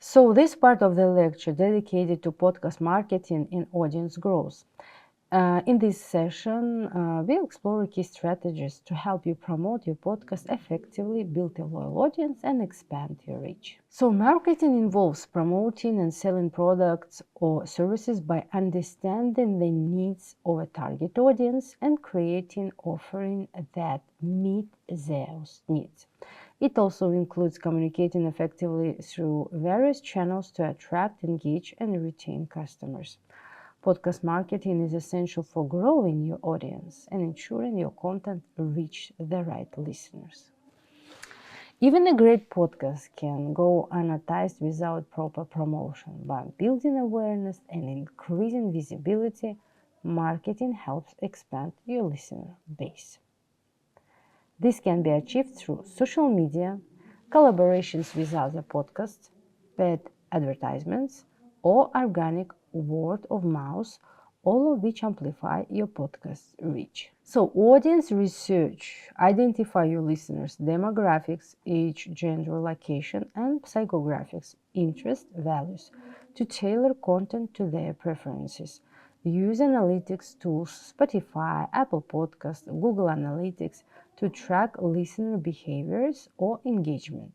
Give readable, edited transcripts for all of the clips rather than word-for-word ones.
So this part of the lecture dedicated to podcast marketing and audience growth. In this session, we'll explore key strategies to help you promote your podcast effectively, build a loyal audience, and expand your reach. So marketing involves promoting and selling products or services by understanding the needs of a target audience and creating offerings that meet those needs. It also includes communicating effectively through various channels to attract, engage, and retain customers. Podcast marketing is essential for growing your audience and ensuring your content reach the right listeners. Even a great podcast can go unnoticed without proper promotion. By building awareness and increasing visibility, marketing helps expand your listener base. This can be achieved through social media, collaborations with other podcasts, paid advertisements, or organic word of mouth, all of which amplify your podcast's reach. So, audience research. Identify your listeners' demographics, age, gender, location, and psychographics, interests, values to tailor content to their preferences. Use analytics tools, Spotify, Apple Podcasts, Google Analytics to track listener behaviors or engagement.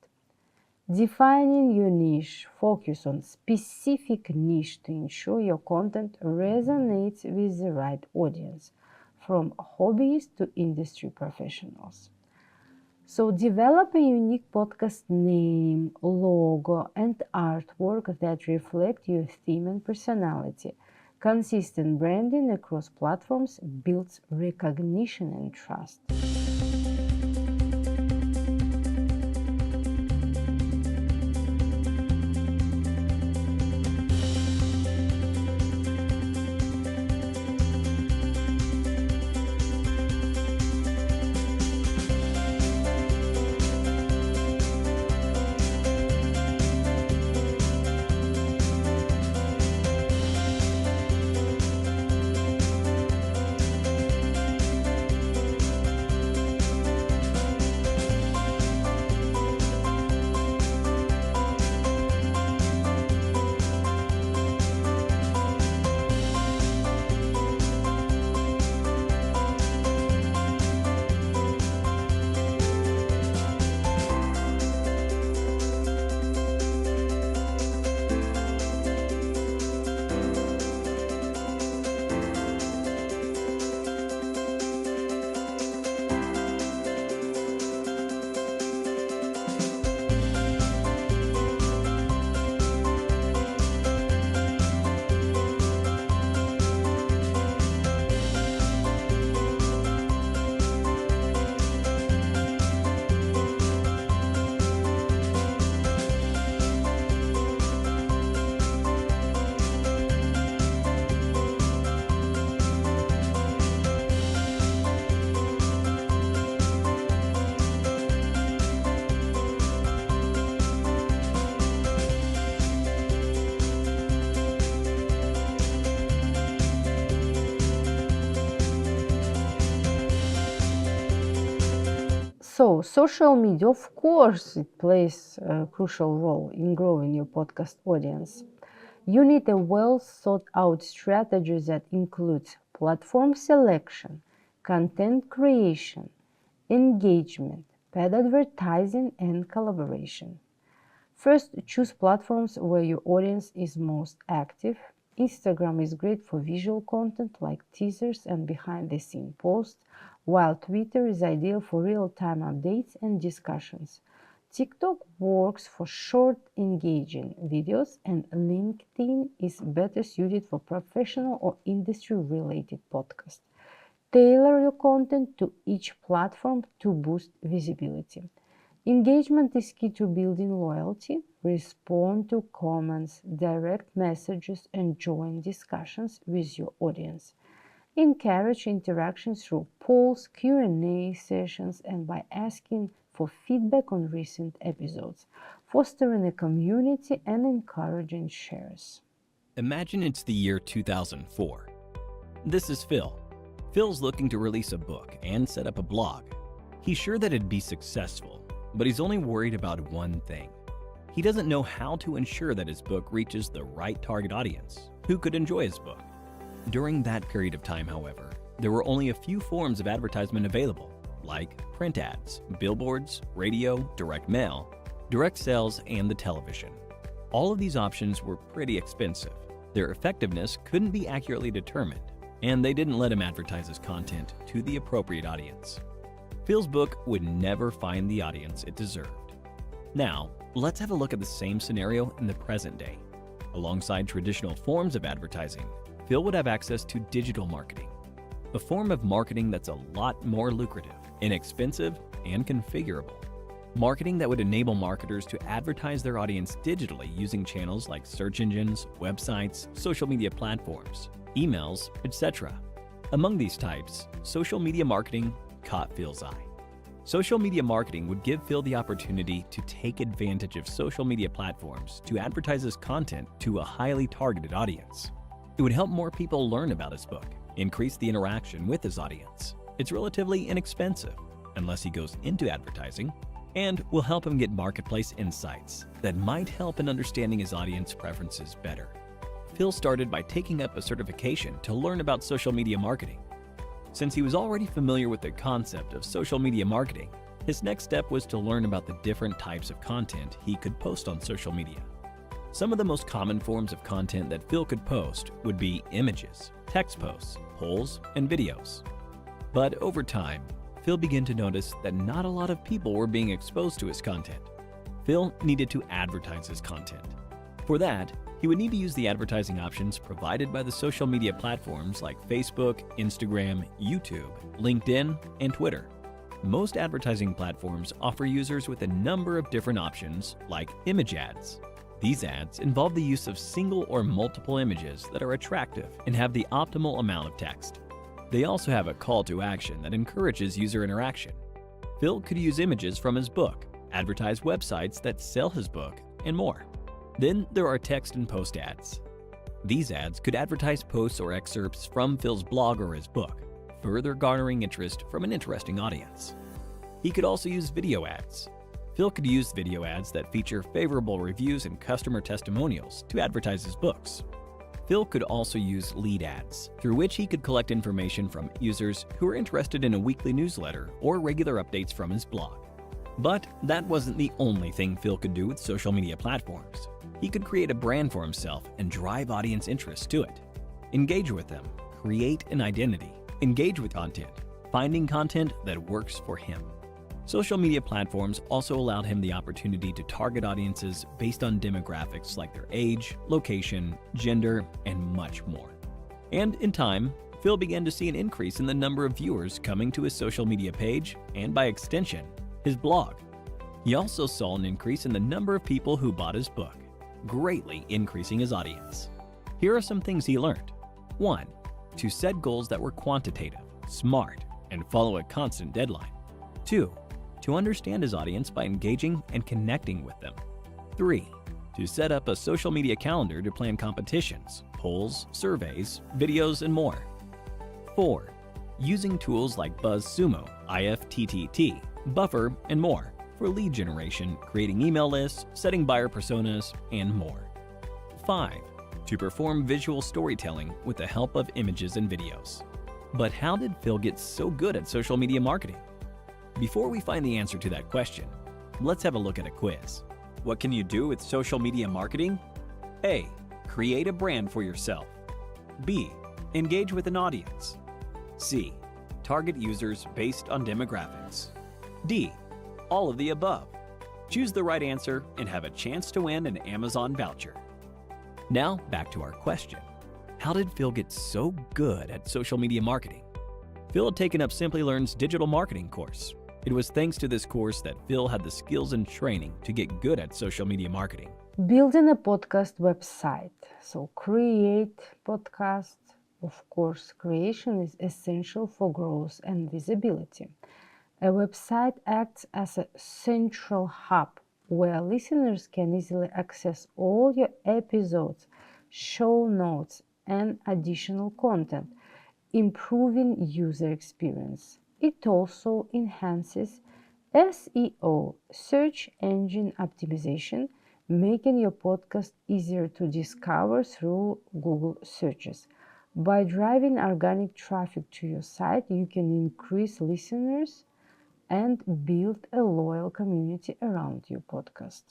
Defining your niche. Focus on specific niche to ensure your content resonates with the right audience, from hobbyists to industry professionals. So develop a unique podcast name, logo, and artwork that reflect your theme and personality. Consistent branding across platforms builds recognition and trust. So, social media, of course, it plays a crucial role in growing your podcast audience. You need a well thought out strategy that includes platform selection, content creation, engagement, paid advertising, and collaboration. First, choose platforms where your audience is most active. Instagram is great for visual content like teasers and behind-the-scenes posts, while Twitter is ideal for real-time updates and discussions. TikTok works for short, engaging videos, and LinkedIn is better suited for professional or industry-related podcasts. Tailor your content to each platform to boost visibility. Engagement is key to building loyalty. Respond to comments, direct messages, and join discussions with your audience. Encourage interaction through polls, Q&A sessions, and by asking for feedback on recent episodes, fostering a community and encouraging shares. Imagine it's the year 2004. This is Phil. Phil's looking to release a book and set up a blog. He's sure that it'd be successful, but he's only worried about one thing. he doesn't know how to ensure that his book reaches the right target audience who could enjoy his book. During that period of time, however, there were only a few forms of advertisement available, like print ads, billboards, radio, direct mail, direct sales, and the television. All of these options were pretty expensive. Their effectiveness couldn't be accurately determined, and they didn't let him advertise his content to the appropriate audience. Phil's book would never find the audience it deserved. Now, let's have a look at the same scenario in the present day. Alongside traditional forms of advertising, Phil would have access to digital marketing, a form of marketing that's a lot more lucrative, inexpensive, and configurable. Marketing that would enable marketers to advertise their audience digitally using channels like search engines, websites, social media platforms, emails, etc. Among these types, social media marketing caught Phil's eye. Social media marketing would give Phil the opportunity to take advantage of social media platforms to advertise his content to a highly targeted audience. It would help more people learn about his book, increase the interaction with his audience. It's relatively inexpensive, unless he goes into advertising, and will help him get marketplace insights that might help in understanding his audience preferences better. Phil started by taking up a certification to learn about social media marketing. Since he was already familiar with the concept of social media marketing, his next step was to learn about the different types of content he could post on social media. Some of the most common forms of content that Phil could post would be images, text posts, polls, and videos. But over time, Phil began to notice that not a lot of people were being exposed to his content. Phil needed to advertise his content. For that, he would need to use the advertising options provided by the social media platforms like Facebook, Instagram, YouTube, LinkedIn, and Twitter. Most advertising platforms offer users with a number of different options, like image ads. These ads involve the use of single or multiple images that are attractive and have the optimal amount of text. They also have a call to action that encourages user interaction. Phil could use images from his book, advertise websites that sell his book, and more. Then there are text and post ads. These ads could advertise posts or excerpts from Phil's blog or his book, further garnering interest from an interesting audience. He could also use video ads. Phil could use video ads that feature favorable reviews and customer testimonials to advertise his books. Phil could also use lead ads, through which he could collect information from users who are interested in a weekly newsletter or regular updates from his blog. But that wasn't the only thing Phil could do with social media platforms. He could create a brand for himself and drive audience interest to it. Engage with them, create an identity, engage with content, finding content that works for him. Social media platforms also allowed him the opportunity to target audiences based on demographics like their age, location, gender, and much more. And in time, Phil began to see an increase in the number of viewers coming to his social media page and, by extension, his blog. He also saw an increase in the number of people who bought his book, greatly increasing his audience. Here are some things he learned. 1. To set goals that were quantitative, smart, and follow a constant deadline. 2. To understand his audience by engaging and connecting with them. 3. To set up a social media calendar to plan competitions, polls, surveys, videos, and more. 4. Using tools like BuzzSumo, IFTTT, Buffer, and more for lead generation, creating email lists, setting buyer personas, and more. 5. To perform visual storytelling with the help of images and videos. But how did Phil get so good at social media marketing? Before we find the answer to that question, let's have a look at a quiz. What can you do with social media marketing? A. Create a brand for yourself. B. Engage with an audience. C. Target users based on demographics. D. All of the above. Choose the right answer and have a chance to win an Amazon voucher. Now, back to our question. How did Phil get so good at social media marketing? Phil had taken up Simplilearn's digital marketing course. It was thanks to this course that Phil had the skills and training to get good at social media marketing. Building a podcast website. So create podcast. Of course, creation is essential for growth and visibility. A website acts as a central hub where listeners can easily access all your episodes, show notes, and additional content, improving user experience. It also enhances SEO, search engine optimization, making your podcast easier to discover through Google searches. By driving organic traffic to your site, you can increase listeners and build a loyal community around your podcast.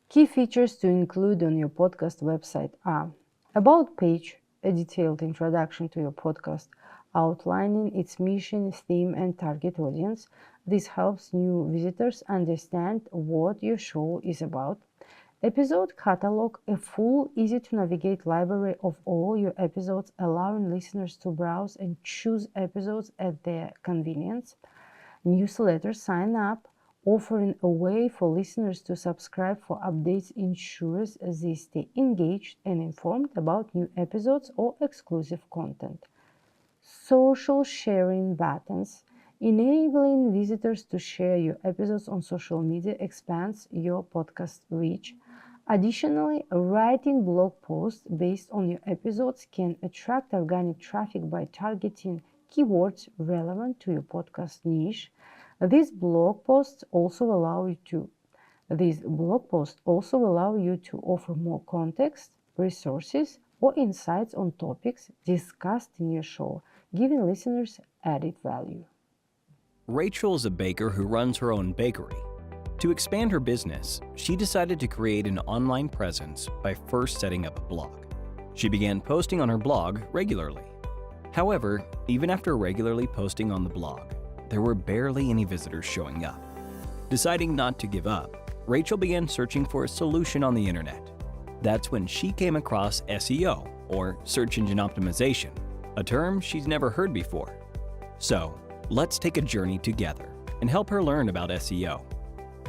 Key features to include on your podcast website are About page, a detailed introduction to your podcast, outlining its mission, theme, and target audience. This helps new visitors understand what your show is about. Episode catalog, a full, easy-to-navigate library of all your episodes, allowing listeners to browse and choose episodes at their convenience. Newsletter sign up, offering a way for listeners to subscribe for updates ensures they stay engaged and informed about new episodes or exclusive content. Social sharing buttons. Enabling visitors to share your episodes on social media expands your podcast reach. Additionally, writing blog posts based on your episodes can attract organic traffic by targeting keywords relevant to your podcast niche. These blog posts also allow you to offer more context, resources, or insights on topics discussed in your show, giving listeners added value. Rachel is a baker who runs her own bakery. To expand her business, she decided to create an online presence by first setting up a blog. She began posting on her blog regularly. However, even after regularly posting on the blog, there were barely any visitors showing up. Deciding not to give up, Rachel began searching for a solution on the internet. That's when she came across SEO, or search engine optimization, a term she's never heard before. So, let's take a journey together and help her learn about SEO.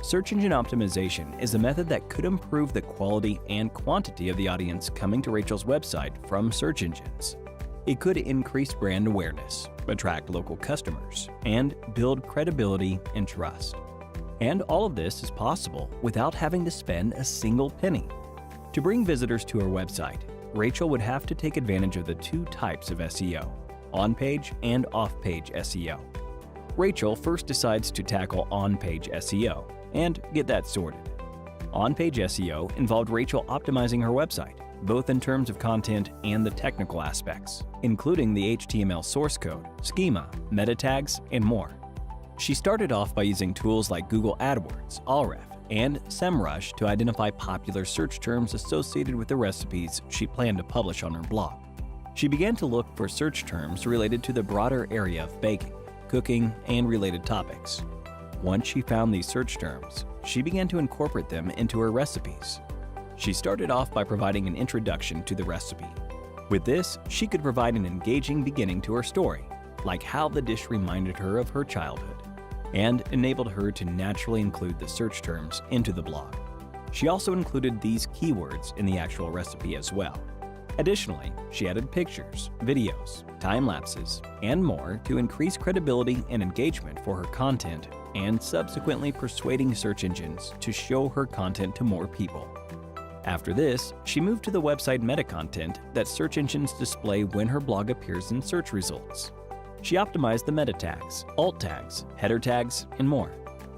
Search engine optimization is a method that could improve the quality and quantity of the audience coming to Rachel's website from search engines. It could increase brand awareness, attract local customers, and build credibility and trust. And all of this is possible without having to spend a single penny. To bring visitors to her website, Rachel would have to take advantage of the two types of SEO, on-page and off-page SEO. Rachel first decides to tackle on-page SEO and get that sorted. On-page SEO involved Rachel optimizing her website, both in terms of content and the technical aspects, including the HTML source code, schema, meta tags, and more. She started off by using tools like Google AdWords, Ahrefs, and SEMrush to identify popular search terms associated with the recipes she planned to publish on her blog. She began to look for search terms related to the broader area of baking, cooking, and related topics. Once she found these search terms, she began to incorporate them into her recipes. She started off by providing an introduction to the recipe. With this, she could provide an engaging beginning to her story, like how the dish reminded her of her childhood, and enabled her to naturally include the search terms into the blog. She also included these keywords in the actual recipe as well. Additionally, she added pictures, videos, time lapses, and more to increase credibility and engagement for her content, and subsequently persuading search engines to show her content to more people. After this, she moved to the website meta content that search engines display when her blog appears in search results. She optimized the meta tags, alt tags, header tags, and more.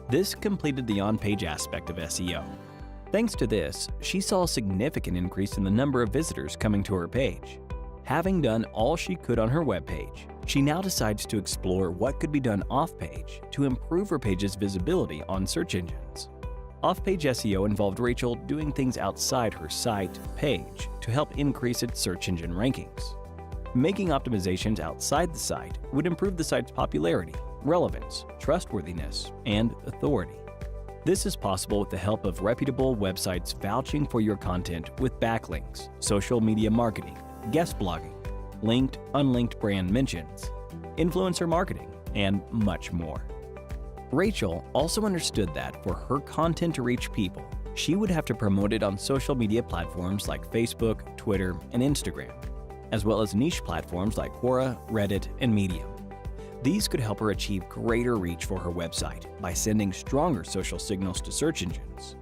This completed the on-page aspect of SEO. Thanks to this, she saw a significant increase in the number of visitors coming to her page. Having done all she could on her webpage, she now decides to explore what could be done off-page to improve her page's visibility on search engines. Off-page SEO involved Rachel doing things outside her site page to help increase its search engine rankings. Making optimizations outside the site would improve the site's popularity, relevance, trustworthiness, and authority. This is possible with the help of reputable websites vouching for your content with backlinks, social media marketing, guest blogging, linked, unlinked brand mentions, influencer marketing, and much more. Rachel also understood that for her content to reach people, she would have to promote it on social media platforms like Facebook, Twitter, and Instagram, as well as niche platforms like Quora, Reddit, and Medium. These could help her achieve greater reach for her website by sending stronger social signals to search engines,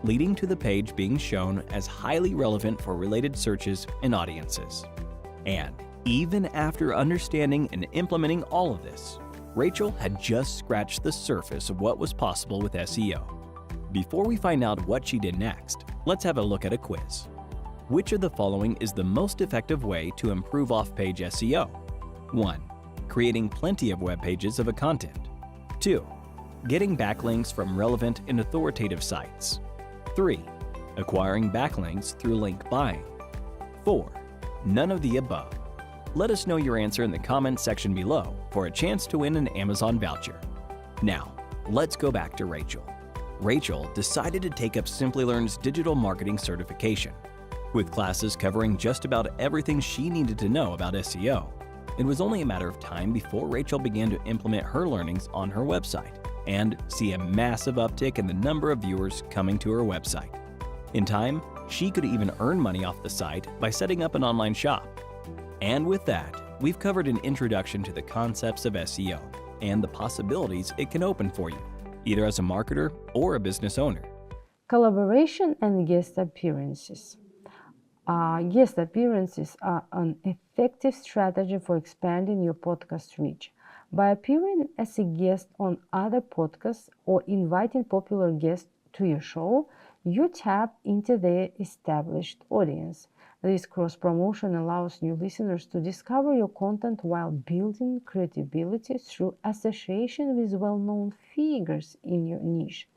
leading to the page being shown as highly relevant for related searches and audiences. And even after understanding and implementing all of this, Rachel had just scratched the surface of what was possible with SEO. Before we find out what she did next, let's have a look at a quiz. Which of the following is the most effective way to improve off-page SEO? 1. Creating plenty of web pages of a content. 2. Getting backlinks from relevant and authoritative sites. 3. Acquiring backlinks through link buying. 4. None of the above. Let us know your answer in the comments section below for a chance to win an Amazon voucher. Now, let's go back to Rachel. Rachel decided to take up Simplilearn's digital marketing certification. With classes covering just about everything she needed to know about SEO, it was only a matter of time before Rachel began to implement her learnings on her website and see a massive uptick in the number of viewers coming to her website. In time, she could even earn money off the site by setting up an online shop. And with that, we've covered an introduction to the concepts of SEO and the possibilities it can open for you, either as a marketer or a business owner. Collaboration and guest appearances. Guest appearances are an effective strategy for expanding your podcast reach. By appearing as a guest on other podcasts or inviting popular guests to your show, you tap into their established audience. This cross-promotion allows new listeners to discover your content while building credibility through association with well-known figures in your niche.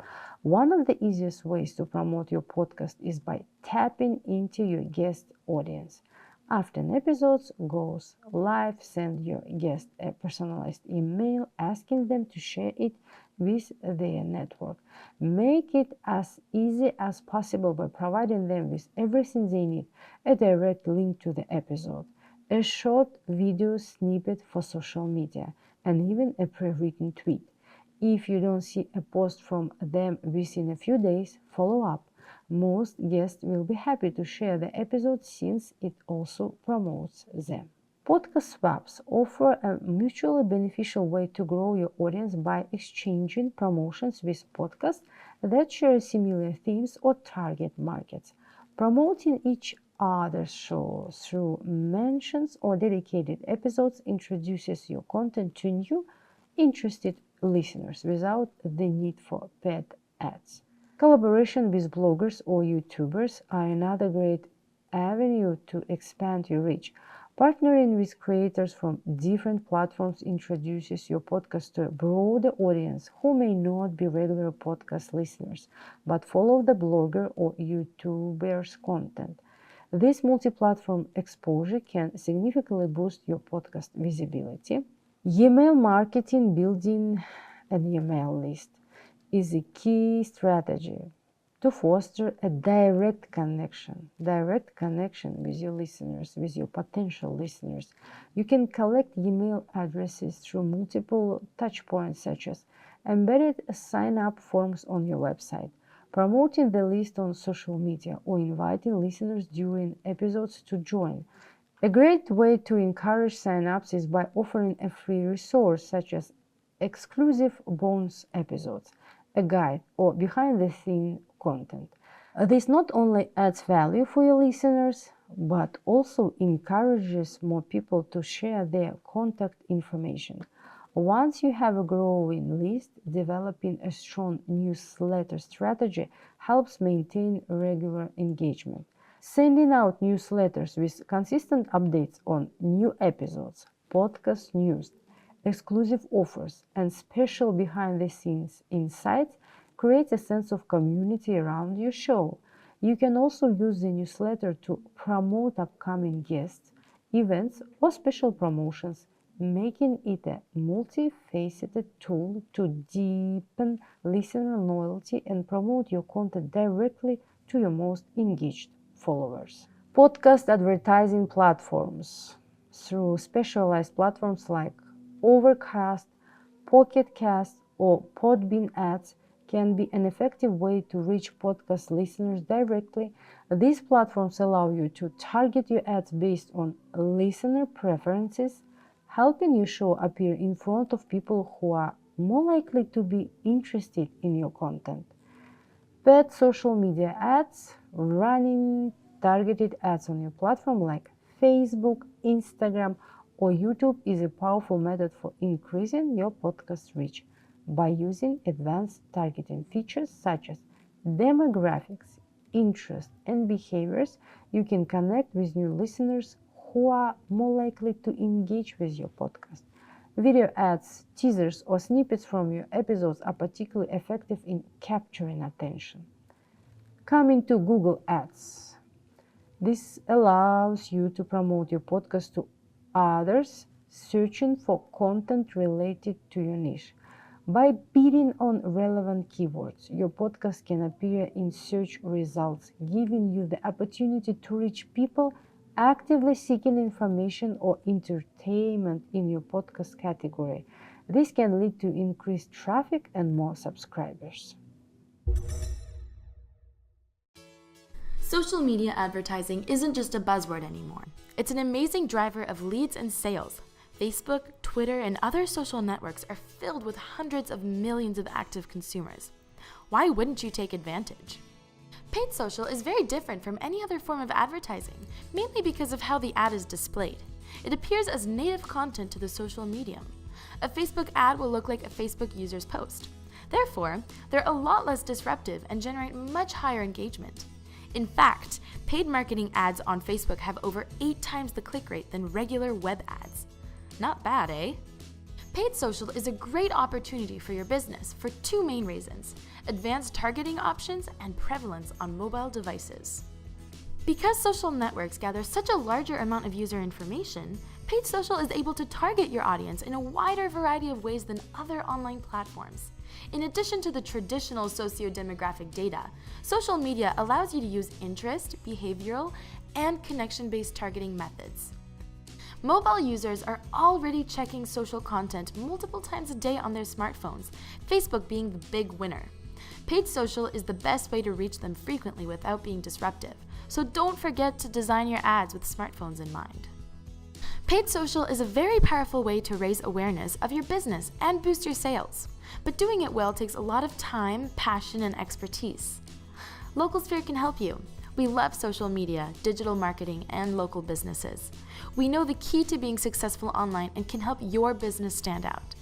One of the easiest ways to promote your podcast is by tapping into your guest audience. After an episode goes live, send your guest a personalized email asking them to share it with their network. Make it as easy as possible by providing them with everything they need: a direct link to the episode, a short video snippet for social media, and even a pre-written tweet. If you don't see a post from them within a few days, follow up. Most guests will be happy to share the episode since it also promotes them. Podcast swaps offer a mutually beneficial way to grow your audience by exchanging promotions with podcasts that share similar themes or target markets. Promoting each other's show through mentions or dedicated episodes introduces your content to new, interested listeners without the need for paid ads. Collaboration with bloggers or YouTubers are another great avenue to expand your reach. Partnering with creators from different platforms introduces your podcast to a broader audience who may not be regular podcast listeners, but follow the blogger or YouTuber's content. This multi-platform exposure can significantly boost your podcast visibility. Email marketing. Building an email list is a key strategy to foster a direct connection with your listeners, with your potential listeners. You can collect email addresses through multiple touchpoints, such as embedded sign-up forms on your website, promoting the list on social media, or inviting listeners during episodes to join. A great way to encourage sign-ups is by offering a free resource such as exclusive bonus episodes, a guide, or behind-the-scenes content. This not only adds value for your listeners, but also encourages more people to share their contact information. Once you have a growing list, developing a strong newsletter strategy helps maintain regular engagement. Sending out newsletters with consistent updates on new episodes, podcast news, exclusive offers, and special behind-the-scenes insights creates a sense of community around your show. You can also use the newsletter to promote upcoming guests, events, or special promotions, making it a multifaceted tool to deepen listener loyalty and promote your content directly to your most engaged followers. Podcast advertising platforms. Through specialized platforms like Overcast, Pocket Cast, or Podbean ads can be an effective way to reach podcast listeners directly. These platforms allow you to target your ads based on listener preferences, helping your show appear in front of people who are more likely to be interested in your content. Paid social media ads. Running targeted ads on your platform like Facebook, Instagram, or YouTube is a powerful method for increasing your podcast reach. By using advanced targeting features such as demographics, interests, and behaviors, you can connect with new listeners who are more likely to engage with your podcast. Video ads, teasers, or snippets from your episodes are particularly effective in capturing attention. Coming to Google Ads. This allows you to promote your podcast to others searching for content related to your niche. By bidding on relevant keywords, your podcast can appear in search results, giving you the opportunity to reach people actively seeking information or entertainment in your podcast category. This can lead to increased traffic and more subscribers. Social media advertising isn't just a buzzword anymore. It's an amazing driver of leads and sales. Facebook, Twitter, and other social networks are filled with hundreds of millions of active consumers. Why wouldn't you take advantage? Paid social is very different from any other form of advertising, mainly because of how the ad is displayed. It appears as native content to the social medium. A Facebook ad will look like a Facebook user's post. Therefore, they're a lot less disruptive and generate much higher engagement. In fact, paid marketing ads on Facebook have over 8 times the click rate than regular web ads. Not bad, eh? Paid social is a great opportunity for your business for 2 main reasons: advanced targeting options and prevalence on mobile devices. Because social networks gather such a larger amount of user information, paid social is able to target your audience in a wider variety of ways than other online platforms. In addition to the traditional socio-demographic data, social media allows you to use interest, behavioral, and connection-based targeting methods. Mobile users are already checking social content multiple times a day on their smartphones, Facebook being the big winner. Paid social is the best way to reach them frequently without being disruptive, so don't forget to design your ads with smartphones in mind. Paid social is a very powerful way to raise awareness of your business and boost your sales, but doing it well takes a lot of time, passion, and expertise. LocalSphere can help you. We love social media, digital marketing, and local businesses. We know the key to being successful online and can help your business stand out.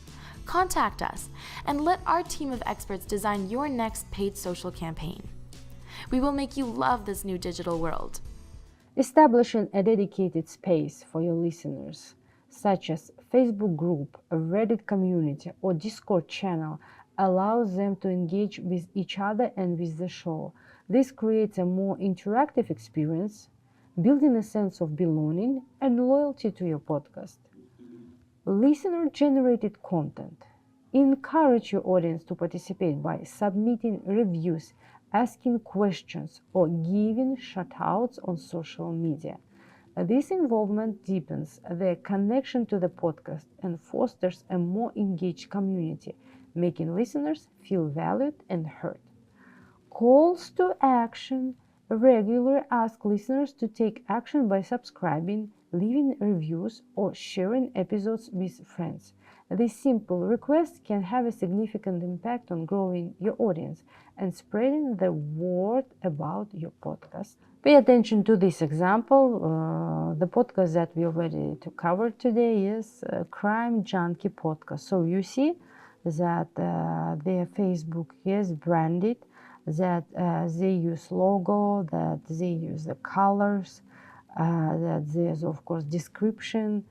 Contact us and let our team of experts design your next paid social campaign. We will make you love this new digital world. Establishing a dedicated space for your listeners, such as Facebook group, a Reddit community, or Discord channel, allows them to engage with each other and with the show. This creates a more interactive experience, building a sense of belonging and loyalty to your podcast. Listener-generated content. Encourage your audience to participate by submitting reviews, asking questions, or giving shout-outs on social media. This involvement deepens their connection to the podcast and fosters a more engaged community, making listeners feel valued and heard. Calls to action. Regularly ask listeners to take action by subscribing, leaving reviews, or sharing episodes with friends. These simple requests can have a significant impact on growing your audience and spreading the word about your podcast. Pay attention to this example. The podcast that we already covered today is Crime Junkie Podcast. So you see that their Facebook is branded, that they use logo, that they use the colors, that there's of course description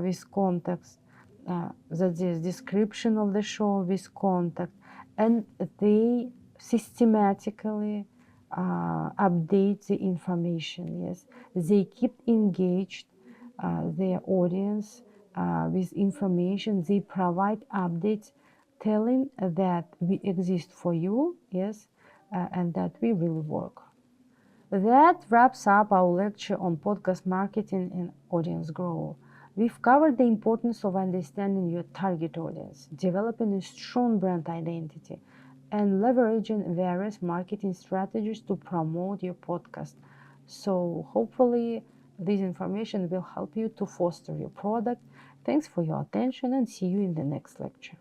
with context, that there's description of the show with context, and they systematically update the information. Yes, they keep engaged their audience with information. They provide updates telling that we exist for you, yes, and that we will work. That wraps up our lecture on podcast marketing and audience growth. We've covered the importance of understanding your target audience, developing a strong brand identity, and leveraging various marketing strategies to promote your podcast. So hopefully this information will help you to foster your product. Thanks for your attention and see you in the next lecture.